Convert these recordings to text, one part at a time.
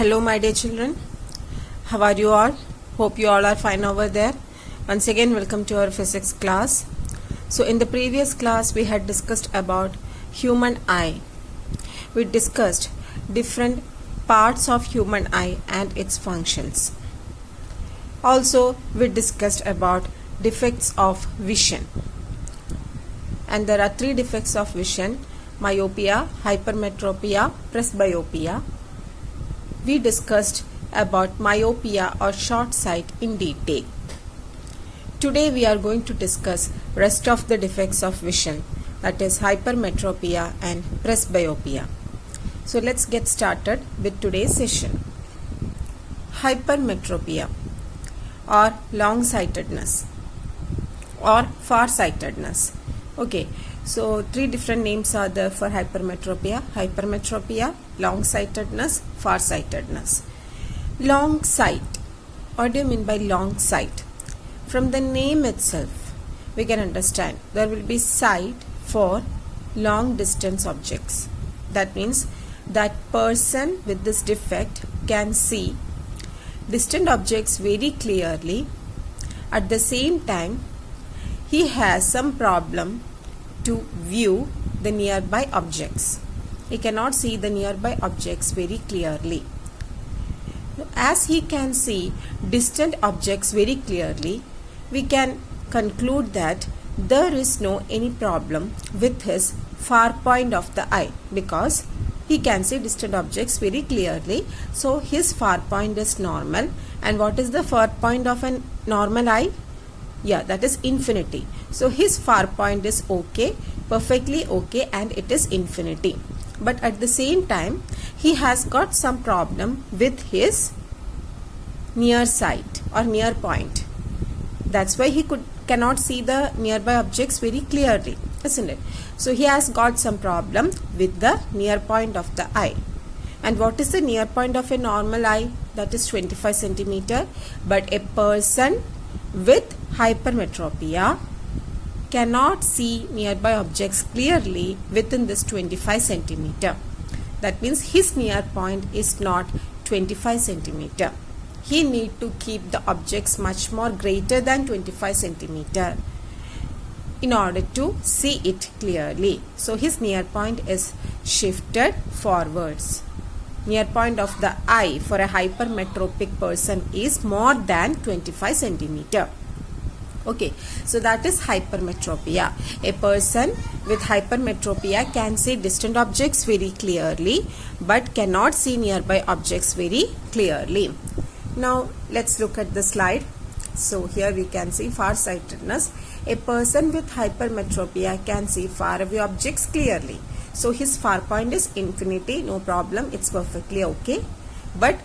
Hello my dear children, how are you all? Hope you all are fine over there. Once again welcome to our physics class. So in the previous class we had discussed about human eye. We discussed different parts of human eye and its functions. Also we discussed about defects of vision. And there are three defects of vision: myopia, hypermetropia, presbyopia. We discussed about myopia or short sight in detail. Today we are going to discuss rest of the defects of vision, that is hypermetropia and presbyopia. So let's get started with today's session. Hypermetropia or long-sightedness or far-sightedness. Okay, so three different names are there for hypermetropia: long-sightedness, far-sightedness. Long sight. What do you mean by long sight? From the name itself, we can understand there will be sight for long distance objects. That means that person with this defect can see distant objects very clearly. At the same time, he has some problem to view the nearby objects. He cannot see the nearby objects very clearly. As he can see distant objects very clearly, we can conclude that there is no any problem with his far point of the eye, because he can see distant objects very clearly. So his far point is normal. And what is the far point of a normal eye? Yeah, that is infinity. So his far point is okay, perfectly okay, and it is infinity. But at the same time, he has got some problem with his near sight or near point. That's why he cannot see the nearby objects very clearly, isn't it? So he has got some problem with the near point of the eye. And what is the near point of a normal eye? That is 25 centimeter. But a person with hypermetropia cannot see nearby objects clearly within this 25 centimeter. That means his near point is not 25 centimeter. He need to keep the objects much more greater than 25 centimeter in order to see it clearly. So his near point is shifted forwards. Near point of the eye for a hypermetropic person is more than 25 centimeter. Okay, so that is hypermetropia. A person with hypermetropia can see distant objects very clearly but cannot see nearby objects very clearly. Now let's look at the slide. So here we can see farsightedness. A person with hypermetropia can see faraway objects clearly. So his far point is infinity, no problem, it's perfectly okay. But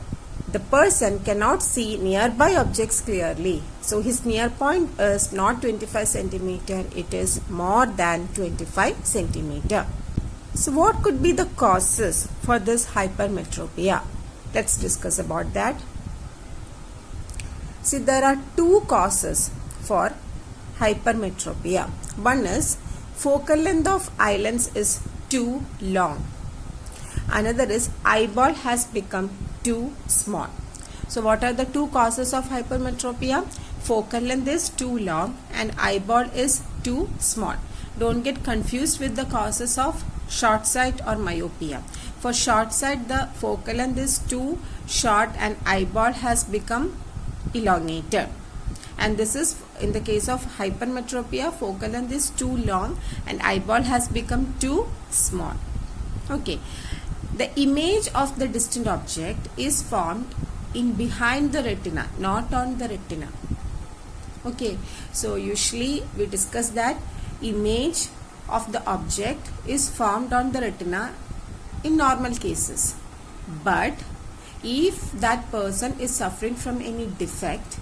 the person cannot see nearby objects clearly. So his near point is not 25 centimeter, it is more than 25 centimeter. So what could be the causes for this hypermetropia? Let's discuss about that. See, there are two causes for hypermetropia. One is focal length of eye lens is too long. Another is eyeball has become too small. So what are the two causes of hypermetropia? Focal length is too long and eyeball is too small. Don't get confused with the causes of short sight or myopia. For short sight, the focal length is too short and eyeball has become elongated. And this is in the case of hypermetropia, focal length is too long and eyeball has become too small. Okay. The image of the distant object is formed in behind the retina, not on the retina. Okay, so usually we discuss that image of the object is formed on the retina in normal cases. But if that person is suffering from any defect,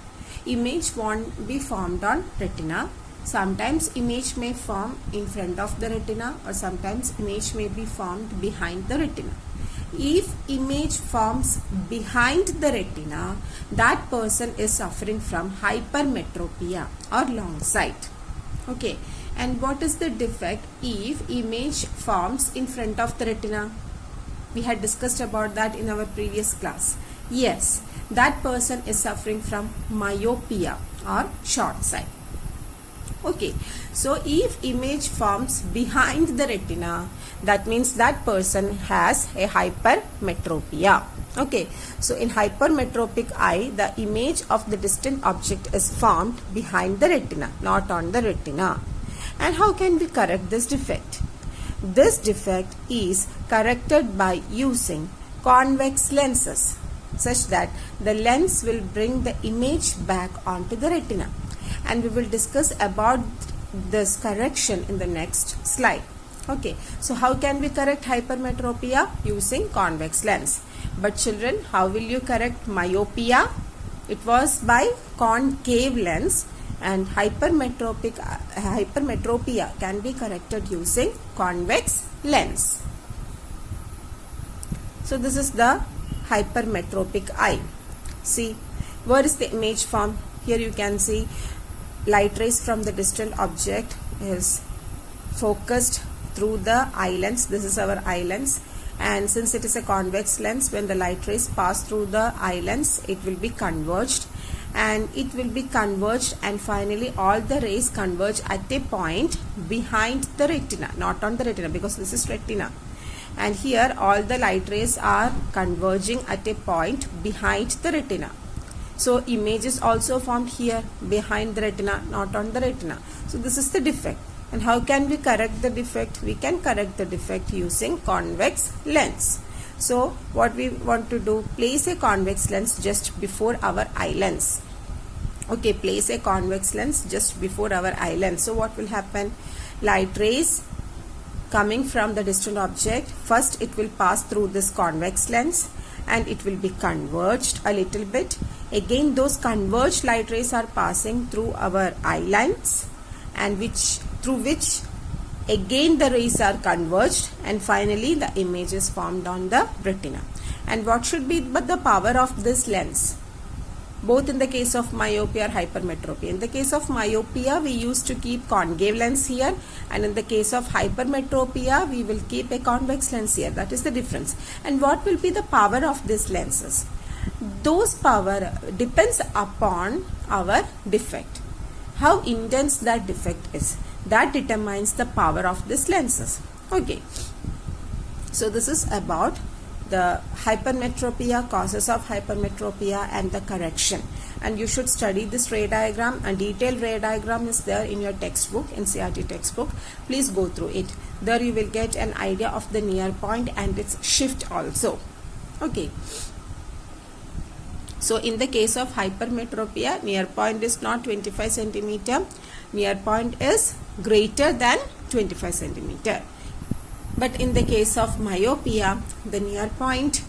image won't be formed on retina. Sometimes image may form in front of the retina, or sometimes image may be formed behind the retina. If image forms behind the retina, that person is suffering from hypermetropia or long sight. Okay, and what is the defect if image forms in front of the retina? We had discussed about that in our previous class. Yes, that person is suffering from myopia or short sight. Okay, so if image forms behind the retina, that means that person has a hypermetropia. Okay, so in hypermetropic eye, the image of the distant object is formed behind the retina, not on the retina. And how can we correct this defect? This defect is corrected by using convex lenses, such that the lens will bring the image back onto the retina. And we will discuss about this correction in the next slide. Okay, so how can we correct hypermetropia? Using convex lens. But children, how will you correct myopia? It was by concave lens, and hypermetropia can be corrected using convex lens. So this is the hypermetropic eye. See, where is the image formed? Here you can see light rays from the distant object is focused through the eye lens. This is our eye lens, and since it is a convex lens, when the light rays pass through the eye lens, it will be converged, and finally all the rays converge at a point behind the retina, not on the retina, because this is retina. And here all the light rays are converging at a point behind the retina. So image is also formed here behind the retina, not on the retina. So this is the defect. And how can we correct the defect? We can correct the defect using convex lens. So what we want to do, place a convex lens just before our eye lens. Okay, place a convex lens just before our eye lens. So what will happen? Light rays coming from the distant object, first it will pass through this convex lens and it will be converged a little bit. Again, those converged light rays are passing through our eye lens, and through which again the rays are converged, and finally the image is formed on the retina. And what should be but the power of this lens, both in the case of myopia or hypermetropia? In the case of myopia, we used to keep concave lens here, and in the case of hypermetropia, we will keep a convex lens here. That is the difference. And what will be the power of these lenses? Those power depends upon our defect. How intense that defect is, that determines the power of these lenses. Okay, so this is about the hypermetropia, causes of hypermetropia, and the correction. And you should study this ray diagram. A detailed ray diagram is there in your textbook, NCERT textbook. Please go through it. There you will get an idea of the near point and its shift also. Okay. So in the case of hypermetropia, near point is not 25 centimeter. Near point is greater than 25 centimeter. But in the case of myopia, the near point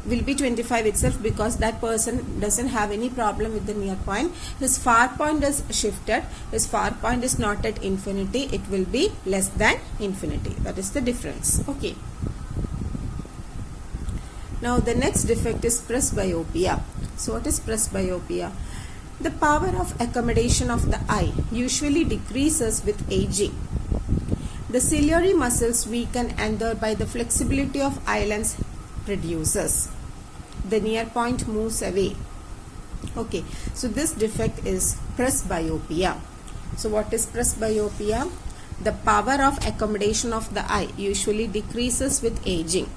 will be 25 itself, because that person doesn't have any problem with the near point. His far point is shifted. His far point is not at infinity. It will be less than infinity. That is the difference. Okay. Now the next defect is presbyopia. So what is presbyopia? The power of accommodation of the eye usually decreases with aging. The ciliary muscles weaken, and thereby the flexibility of eye lens reduces. The near point moves away. Okay, so this defect is presbyopia. So what is presbyopia? The power of accommodation of the eye usually decreases with aging.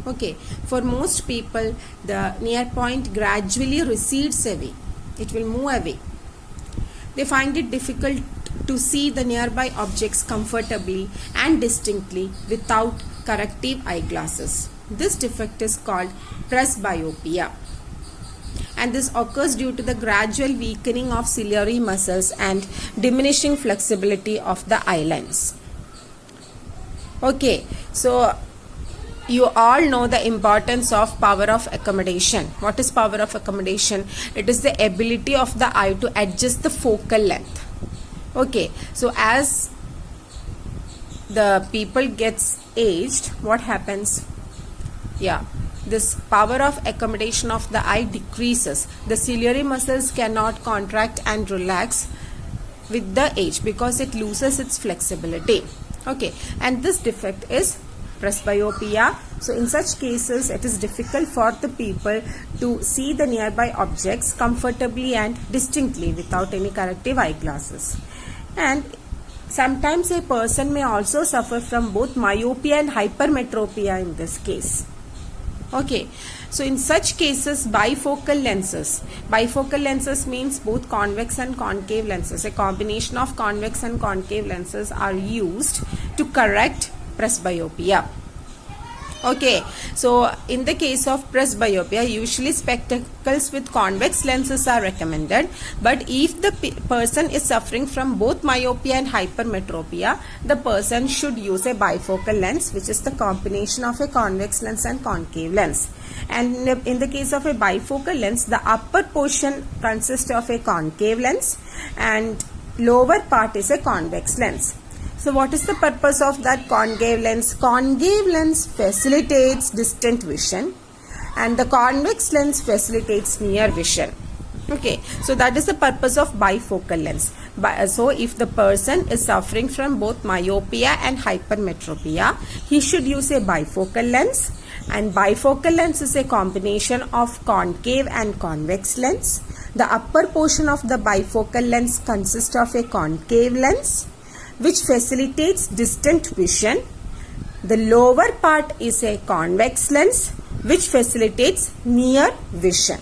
Okay, for most people, the near point gradually recedes away. It will move away. They find it difficult to see the nearby objects comfortably and distinctly without corrective eyeglasses. This defect is called presbyopia, and this occurs due to the gradual weakening of ciliary muscles and diminishing flexibility of the eye lens. Okay, so you all know the importance of power of accommodation. What is power of accommodation? It is the ability of the eye to adjust the focal length. Okay, so as the people gets aged, what happens? Yeah, this power of accommodation of the eye decreases. The ciliary muscles cannot contract and relax with the age because it loses its flexibility. Okay, and this defect is presbyopia. So in such cases, it is difficult for the people to see the nearby objects comfortably and distinctly without any corrective eyeglasses. And sometimes a person may also suffer from both myopia and hypermetropia in this case. Okay, so in such cases, bifocal lenses means both convex and concave lenses. A combination of convex and concave lenses are used to correct presbyopia. Okay, so in the case of presbyopia, usually spectacles with convex lenses are recommended. But if the person is suffering from both myopia and hypermetropia, the person should use a bifocal lens, which is the combination of a convex lens and concave lens. And in the case of a bifocal lens, the upper portion consists of a concave lens and lower part is a convex lens. So what is the purpose of that concave lens? Concave lens facilitates distant vision and the convex lens facilitates near vision. Okay, so that is the purpose of bifocal lens. So if the person is suffering from both myopia and hypermetropia, he should use a bifocal lens. And bifocal lens is a combination of concave and convex lens. The upper portion of the bifocal lens consists of a concave lens, which facilitates distant vision. The lower part is a convex lens, which facilitates near vision.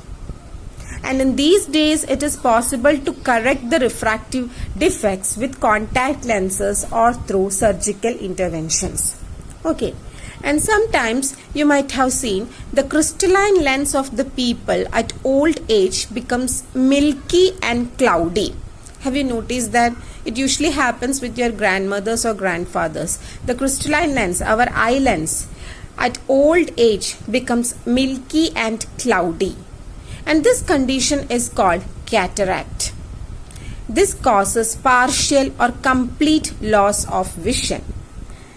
And in these days, it is possible to correct the refractive defects with contact lenses or through surgical interventions. Okay, and sometimes you might have seen the crystalline lens of the people at old age becomes milky and cloudy. Have you noticed that? It usually happens with your grandmothers or grandfathers. The crystalline lens, our eye lens, at old age becomes milky and cloudy. And this condition is called cataract. This causes partial or complete loss of vision.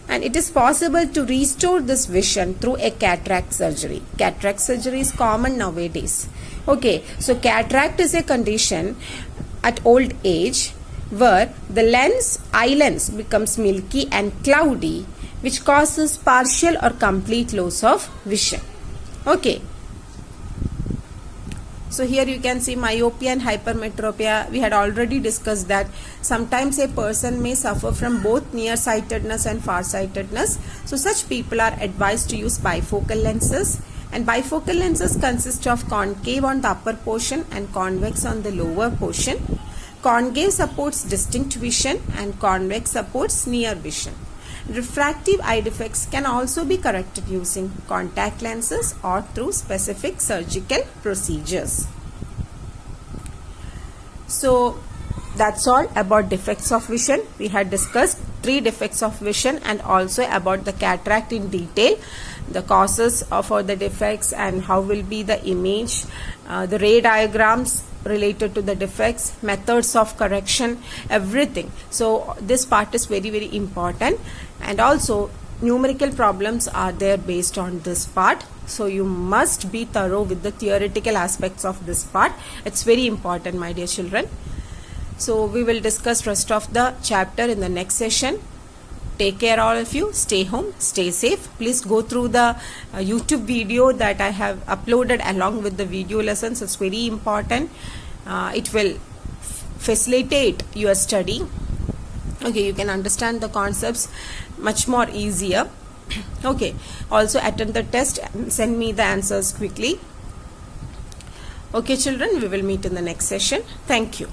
And it is possible to restore this vision through a cataract surgery. Cataract surgery is common nowadays. Okay, so cataract is a condition at old age where the eye lens becomes milky and cloudy, which causes partial or complete loss of vision. Okay. So here you can see myopia and hypermetropia. We had already discussed that sometimes a person may suffer from both nearsightedness and farsightedness. So such people are advised to use bifocal lenses. And bifocal lenses consist of concave on the upper portion and convex on the lower portion. Concave supports distinct vision and convex supports near vision. Refractive eye defects can also be corrected using contact lenses or through specific surgical procedures. So that's all about defects of vision. We had discussed 3 defects of vision and also about the cataract in detail, the causes for the defects and how will be the image, the ray diagrams related to the defects, methods of correction, everything. So this part is very, very important, and also numerical problems are there based on this part. So you must be thorough with the theoretical aspects of this part. It's very important, my dear children. So we will discuss rest of the chapter in the next session. Take care all of you. Stay home. Stay safe. Please go through the YouTube video that I have uploaded along with the video lessons. It's very important. It will facilitate your study. Okay, you can understand the concepts much more easier. Okay, also attend the test and send me the answers quickly. Okay children, we will meet in the next session. Thank you.